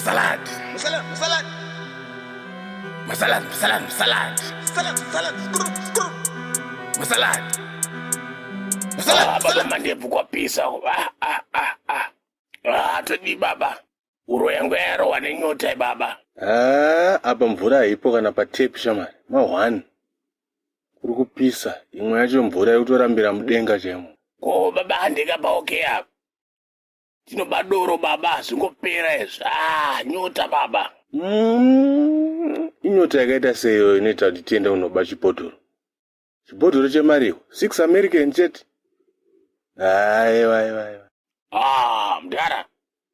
Masalad. Baba mandepu kwa pisa. Todi baba. Uro yangu yarowa nenyota baba. Apa mvura haipo kana patepi shamari. Ma1. Kuri kupisa. Imwe yacho mvura yotorambira mudenga chemo. Ko baba handika pa okay apa. Tinobadoro baba zvingopera izvi. Nyota baba. Inyota yakaita seyo inoita kuti tiende kunoba chibhodhoro. Chibhodhoro chemariwo 6 American chete. Aiwa. Mudhara.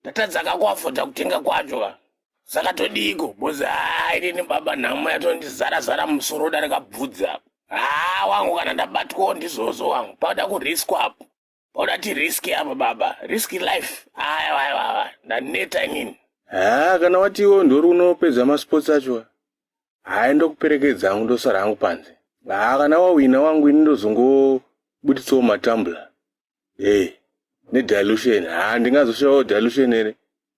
Tatadzaka kwafota kutenga kwacho. Saka todiko bozi inini baba nhamo yatondizara musoro darikabvudza. Wangu kana ndabatwawo ndizozo wangu. Pauda kuriskwa apo. Pauda tiriski apa baba. Riski life. Aiwa. Ndaneta inini. Kana watiwo ndori unopedza masports acho. Ndokuperekedza hangu ndosara hangu panze. Kana wawina wangu ini ndozongobuditsawo matambula. Dilution. Ndingazoshawo dilution ere.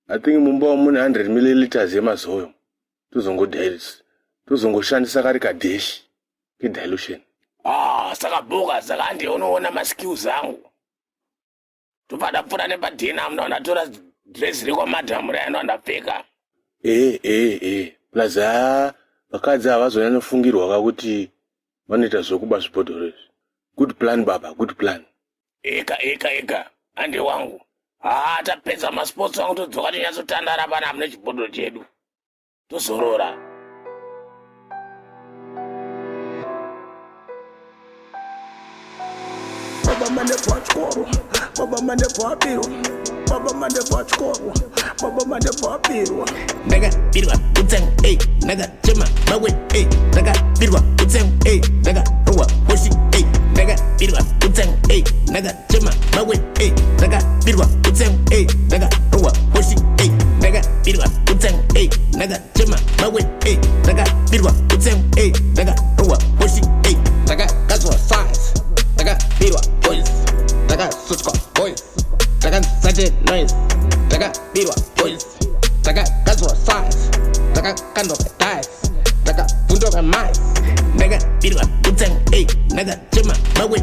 I think mumba mune 100 ml yemazoyo. Tuzongoshandisa kari kadeshi dilution. Saka boga saka ndionoona maskills angu. Topfada pfura nepadhina mnaona tora dress rikwa madam rayano ndapfeka. Plus vakadzi havazonyanyofungirwa kuti vanoita zvokuba zvibhodhoro izvi. Good plan baba, good plan. Eka. Ande wangu. Tapedza masports wangu todzoka tinyatsotandara pana mune chibhodhoro chedu. Tozorora. Baba mande pachkoro. Baba mande papiro. Baba mande pachkoro. Baba mande papiro. Naga birwa utsang naga chema mawe naga birwa utsang naga ruwa hoshi naga birwa utsang naga chema mawe naga birwa utsang naga ruwa hoshi naga birwa utsang naga chema mawe naga birwa utsang naga ruwa hoshi naga kazwa size naga birwa boys naga suskwa boys naga saje noise naga birwa boys naga kazwa size naga kando dice naga bundo ka mice naga birwa utsang naga chema mawe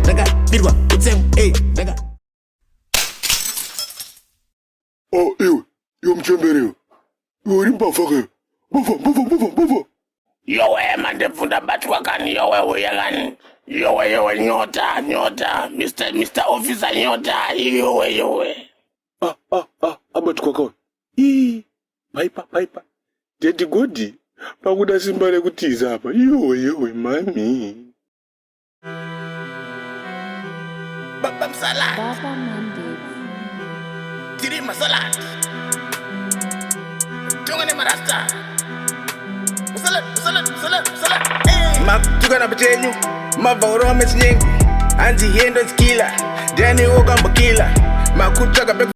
naga birwa utsang naga Iwe mchembere. Uri mbafaka. Bava. Yowe mandepfunda batwa kani yowe uya kani. Yowe nyota. Mr. Officer nyota. Yowe. Abatwa kawa. Paipa. Dedi godi. Pakuda simba rekutiza apa. Yowe mami. Baba Salad. Baba Mandevu. Tiri Masalad. Tungane marasta. Salad. Makutuka na pachenyu. Mavauro mechinyengu. Anzi yendo skila. Dani woka mbakila. Makutuka